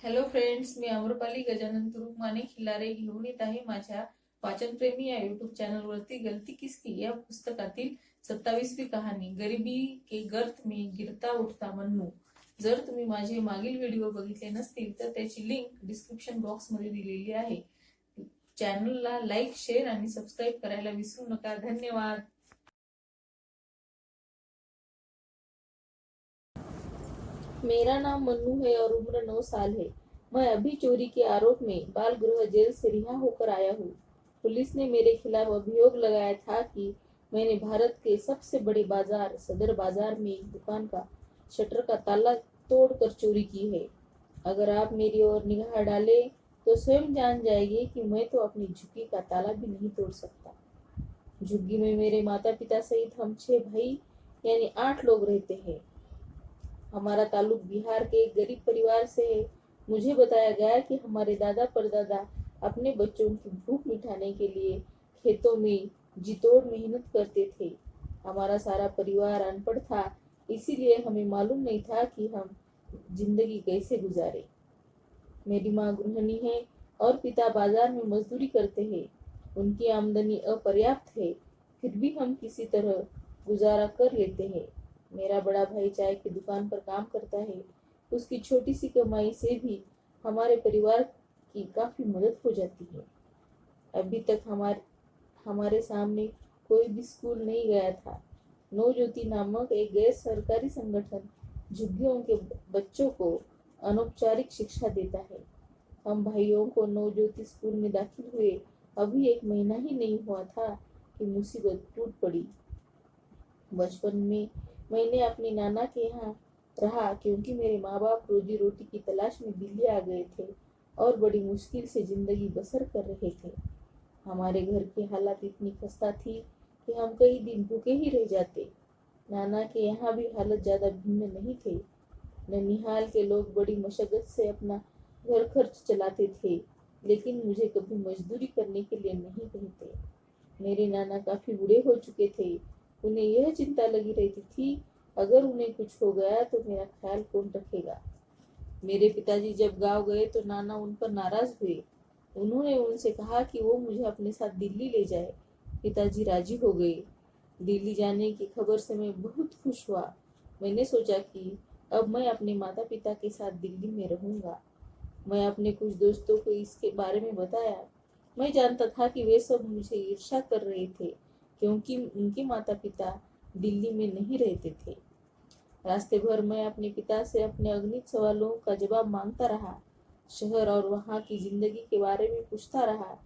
Hello friends, मी आम्रपाली गजानन तुरुमाने खिल्लारे घेऊन येत आहे माझ्या वाचनप्रेमी या युट्यूब चॅनलवरती गलती किसकी या पुस्तकातील 27वी कहाणी गरिबी के गर्त में गिरता उठता मन्नू। जर तुम्ही माझे मागील व्हिडिओ बघितले नसतील तर त्याची लिंक डिस्क्रिप्शन बॉक्स मध्ये दिलेली आहे। चॅनलला लाईक, शेअर आणि सबस्क्राईब करायला विसरू नका। धन्यवाद। मेरा नाम मन्नू है और उम्र 9 साल है। मैं अभी चोरी के आरोप में बाल गृह जेल से रिहा होकर आया हूँ। पुलिस ने मेरे खिलाफ अभियोग लगाया था कि मैंने भारत के सबसे बड़े बाजार सदर बाजार में एक दुकान का शटर का ताला तोड़कर चोरी की है। अगर आप मेरी ओर निगाह डाले तो स्वयं जान जाएंगे कि मैं तो अपनी झुग्गी का ताला भी नहीं तोड़ सकता। झुग्गी में मेरे माता पिता सहित हम 6 भाई यानी 8 लोग रहते हैं। हमारा ताल्लुक बिहार के एक गरीब परिवार से है। मुझे बताया गया कि हमारे दादा परदादा अपने बच्चों की भूख मिटाने के लिए खेतों में जितोड़ मेहनत करते थे। हमारा सारा परिवार अनपढ़ था, इसीलिए हमें मालूम नहीं था कि हम जिंदगी कैसे गुजारे। मेरी माँ गृहिणी है और पिता बाजार में मजदूरी करते हैं। उनकी आमदनी अपर्याप्त है, फिर भी हम किसी तरह गुजारा कर लेते हैं। मेरा बड़ा भाई चाय की दुकान पर काम करता है। उसकी छोटी सी कमाई से भी हमारे परिवार की काफी मदद हो जाती है। अभी तक हमारे सामने कोई भी स्कूल नहीं गया था। नवज्योति नामक एक गैर सरकारी संगठन झुग्गियों के बच्चों को अनौपचारिक शिक्षा देता है। हम भाइयों को नवज्योति स्कूल में दाखिल हुए अभी 1 महीना ही नहीं हुआ था कि मुसीबत टूट पड़ी। बचपन में मैंने अपने नाना के यहाँ रहा क्योंकि मेरे माँ बाप रोजी रोटी की तलाश में दिल्ली आ गए थे और बड़ी मुश्किल से जिंदगी बसर कर रहे थे। हमारे घर की हालत इतनी खस्ता थी कि हम कई दिन भूखे ही रह जाते। नाना के यहाँ भी हालत ज्यादा भिन्न नहीं थे। ननिहाल के लोग बड़ी मशक्कत से अपना घर खर्च चलाते थे, लेकिन मुझे कभी मजदूरी करने के लिए नहीं कहते। मेरे नाना काफी बूढ़े हो चुके थे। उन्हें यह चिंता लगी रहती थी, अगर उन्हें कुछ हो गया तो मेरा ख्याल कौन रखेगा। मेरे पिताजी जब गांव गए तो नाना उन पर नाराज हुए। उन्होंने उनसे कहा कि वो मुझे अपने साथ दिल्ली ले जाए। पिताजी राजी हो गए। दिल्ली जाने की खबर से मैं बहुत खुश हुआ। मैंने सोचा कि अब मैं अपने माता पिता के साथ दिल्ली में रहूंगा। मैं अपने कुछ दोस्तों को इसके बारे में बताया। मैं जानता था कि वे सब मुझे ईर्ष्या कर रहे थे क्योंकि उनके माता पिता दिल्ली में नहीं रहते थे। रास्ते भर मैं अपने पिता से अपने अगणित सवालों का जवाब मांगता रहा। शहर और वहाँ की जिंदगी के बारे में पूछता रहा।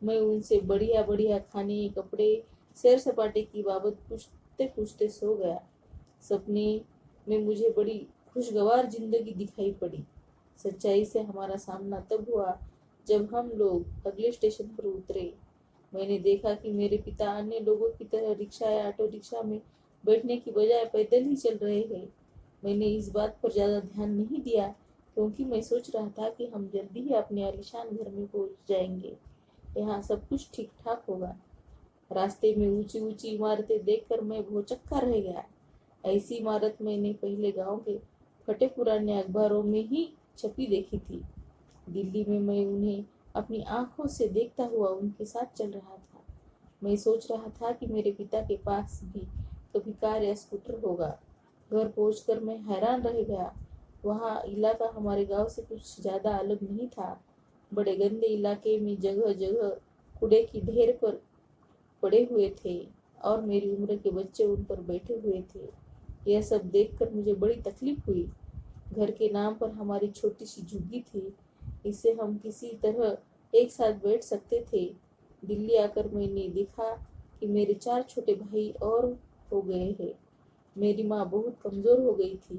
मैं उनसे बढ़िया बढ़िया खाने, कपड़े, सैर सपाटे की बाबत पूछते पूछते सो गया। सपने में मुझे बड़ी खुशगवार जिंदगी दिखाई पड़ी। सच्चाई से हमारा सामना तब हुआ जब हम लोग अगले स्टेशन पर उतरे। मैंने देखा कि मेरे पिता अन्य लोगों की तरह रिक्शा या ऑटो रिक्शा में बैठने की बजाय पैदल ही चल रहे हैं। मैंने इस बात पर ज्यादा ध्यान नहीं दिया क्योंकि मैं सोच रहा था कि हम जल्दी ही अपने आलीशान घर में पहुंच जाएंगे। यहाँ सब कुछ ठीक ठाक होगा। रास्ते में ऊंची ऊंची इमारतें देखकर मैं भौचक्का रह गया। ऐसी इमारत मैंने पहले गांव के फटे पुराने अखबारों में ही छपी देखी थी। दिल्ली में मैं उन्हें अपनी आंखों से देखता हुआ उनके साथ चल रहा था। मैं सोच रहा था कि मेरे पिता के पास भी कभी कार या स्कूटर होगा। घर पहुंचकर मैं हैरान रह गया। वहाँ इलाका हमारे गांव से कुछ ज्यादा अलग नहीं था। बड़े गंदे इलाके में जगह जगह कूड़े की ढेर पर पड़े हुए थे और मेरी उम्र के बच्चे उन पर बैठे हुए थे। यह सब देखकर मुझे बड़ी तकलीफ हुई। घर के नाम पर हमारी छोटी सी झुग्गी थी, इससे हम किसी तरह एक साथ बैठ सकते थे। दिल्ली आकर मैंने देखा कि मेरे 4 छोटे भाई और हो गए हैं। मेरी माँ बहुत कमजोर हो गई थी,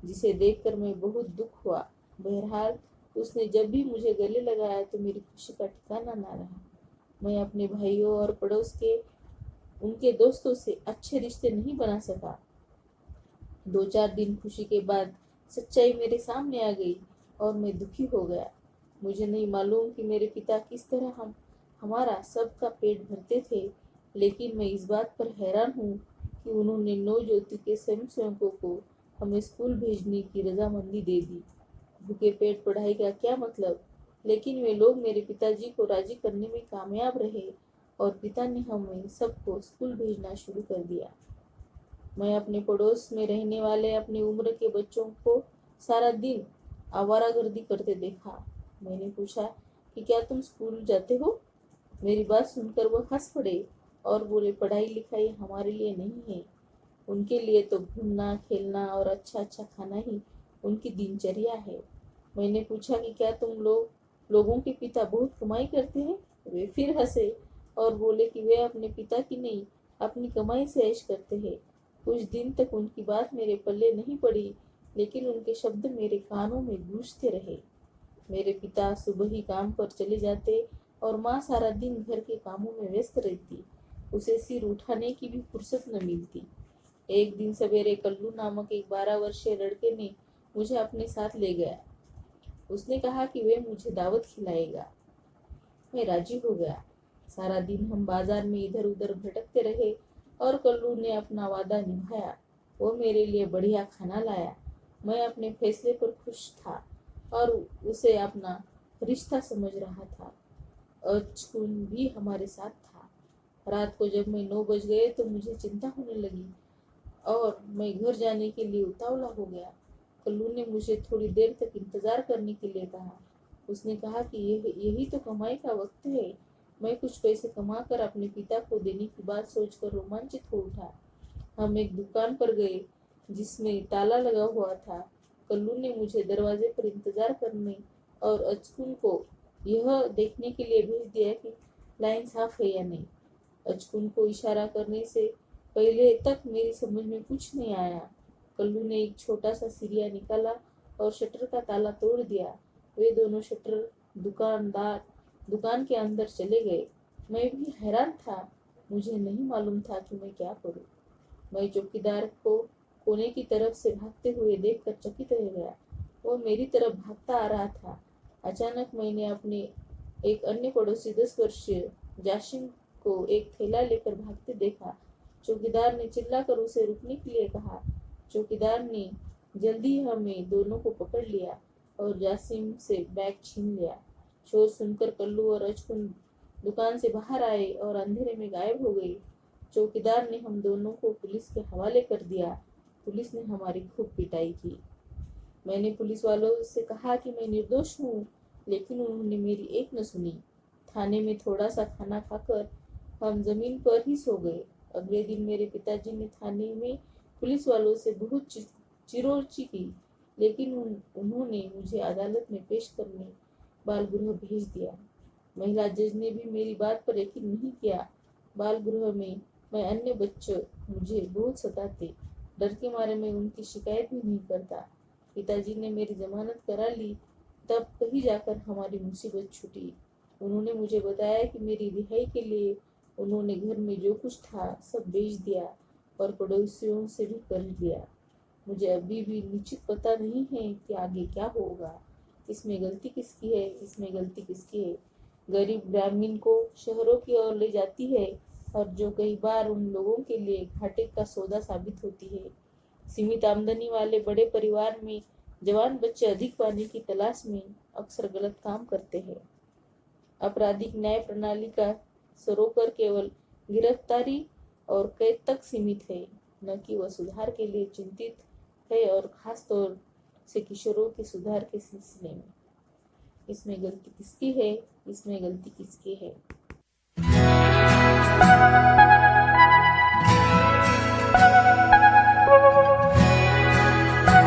जिसे देखकर मैं बहुत दुख हुआ। बहरहाल उसने जब भी मुझे गले लगाया तो मेरी खुशी का ठिकाना ना रहा। मैं अपने भाइयों और पड़ोस के उनके दोस्तों से अच्छे रिश्ते नहीं बना सका। 2-4 दिन खुशी के बाद सच्चाई मेरे सामने आ गई और मैं दुखी हो गया। मुझे नहीं मालूम कि मेरे पिता किस तरह हमारा सबका पेट भरते थे, लेकिन मैं इस बात पर हैरान हूँ कि उन्होंने नवज्योति के स्वयंसेवकों को हमें स्कूल भेजने की रजामंदी दे दी। भूखे पेट पढ़ाई का क्या मतलब। लेकिन वे लोग मेरे पिताजी को राजी करने में कामयाब रहे और पिता ने हमें सबको स्कूल भेजना शुरू कर दिया। मैं अपने पड़ोस में रहने वाले अपनी उम्र के बच्चों को सारा दिन आवारागर्दी करते देखा। मैंने पूछा कि क्या तुम स्कूल जाते हो? मेरी बात सुनकर वह हंस पड़े और बोले, पढ़ाई लिखाई हमारे लिए नहीं है, उनके लिए तो घूमना खेलना और अच्छा अच्छा खाना ही उनकी दिनचर्या है। मैंने पूछा कि क्या तुम लोगों के पिता बहुत कमाई करते हैं? वे फिर हंसे और बोले कि वे अपने पिता की नहीं, अपनी कमाई से ऐश करते हैं। कुछ दिन तक उनकी बात मेरे पल्ले नहीं पड़ी, लेकिन उनके शब्द मेरे कानों में गूंजते रहे। मेरे पिता सुबह ही काम पर चले जाते और माँ सारा दिन घर के कामों में व्यस्त रहती। उसे सिर उठाने की भी फुर्सत न मिलती। एक दिन सवेरे कल्लू नामक एक 12 वर्षीय लड़के ने मुझे अपने साथ ले गया। उसने कहा कि वे मुझे दावत खिलाएगा। मैं राजी हो गया। सारा दिन हम बाजार में इधर उधर भटकते रहे और कल्लू ने अपना वादा निभाया। वो मेरे लिए बढ़िया खाना लाया। मैं अपने फैसले पर खुश था और उसे अपना रिश्ता समझ रहा था। अर्जुन भी हमारे साथ था। रात को जब मैं 9 बज गए तो मुझे चिंता होने लगी और मैं घर जाने के लिए उतावला हो गया। कल्लू ने मुझे थोड़ी देर तक इंतजार करने के लिए कहा। उसने कहा कि यही तो कमाई का वक्त है। मैं कुछ पैसे कमाकर अपने पिता को देने की बात सोचकर रोमांचित हो उठा। हम एक दुकान पर गए जिसमें ताला लगा हुआ था। कल्लू ने मुझे दरवाजे पर इंतजार करने और अचकुन को यह देखने के लिए भेज दिया कि लाइन साफ है या नहीं। अचकुन को इशारा करने से पहले तक मेरी समझ में कुछ नहीं आया। कल्लू ने एक छोटा सा सिरिया निकाला और शटर का ताला तोड़ दिया। वे दोनों शटर दुकान के अंदर चले गए। मैं भी हैरान था। मुझे नहीं मालूम था कि मैं क्या करूं। मैं चौकीदार को कोने की तरफ से भागते हुए देखकर चकित रह गया। वो मेरी तरफ भागता आ रहा था। अचानक मैंने अपने एक अन्य पड़ोसी 10 वर्षीय जाशिम को एक थैला लेकर भागते देखा। चौकीदार ने चिल्लाकर उसे रुकने के लिए कहा। चौकीदार ने जल्दी ही हमें दोनों को पकड़ लिया और जासिम से बैग छीन लिया। शोर सुनकर कल्लू और अचकुन दुकान से बाहर आए और अंधेरे में गायब हो गए। चौकीदार ने हम दोनों को पुलिस के हवाले कर दिया। पुलिस ने हमारी खूब पिटाई की। मैंने पुलिस वालों से कहा कि मैं निर्दोष हूँ, लेकिन उन्होंने मेरी एक न सुनी। थाने में थोड़ा सा खाना खाकर हम जमीन पर ही सो गए। अगले दिन मेरे पिताजी ने थाने में पुलिस वालों से बहुत चिरोची की, लेकिन उन्होंने मुझे अदालत में पेश करने बाल गृह भेज दिया। महिला जज ने भी मेरी बात पर यकीन नहीं किया। बाल गृह में मैं अन्य बच्चे मुझे बहुत सताते। डर के मारे मैं उनकी शिकायत भी नहीं करता। पिताजी ने मेरी जमानत करा ली, तब कहीं जाकर हमारी मुसीबत छूटी। उन्होंने मुझे बताया कि मेरी रिहाई के लिए उन्होंने घर में जो कुछ था सब बेच दिया और पड़ोसियों से भी कर्ज लिया। मुझे अभी भी निश्चित पता नहीं है कि आगे क्या होगा। इसमें गलती किसकी है, इसमें गलती किसकी है। गरीब ग्रामीण को शहरों की ओर ले जाती है और जो कई बार उन लोगों के लिए घाटे का सौदा साबित होती है। सीमित आमदनी वाले बड़े परिवार में जवान बच्चे अधिक पाने की तलाश में अक्सर गलत काम करते हैं। आपराधिक न्याय प्रणाली का सरोकर केवल गिरफ्तारी और कैद तक सीमित है, न कि वह सुधार के लिए चिंतित है, और खास तौर से किशोरों के सुधार के सिलसिले में। इसमें गलती किसकी है, इसमें गलती किसकी है।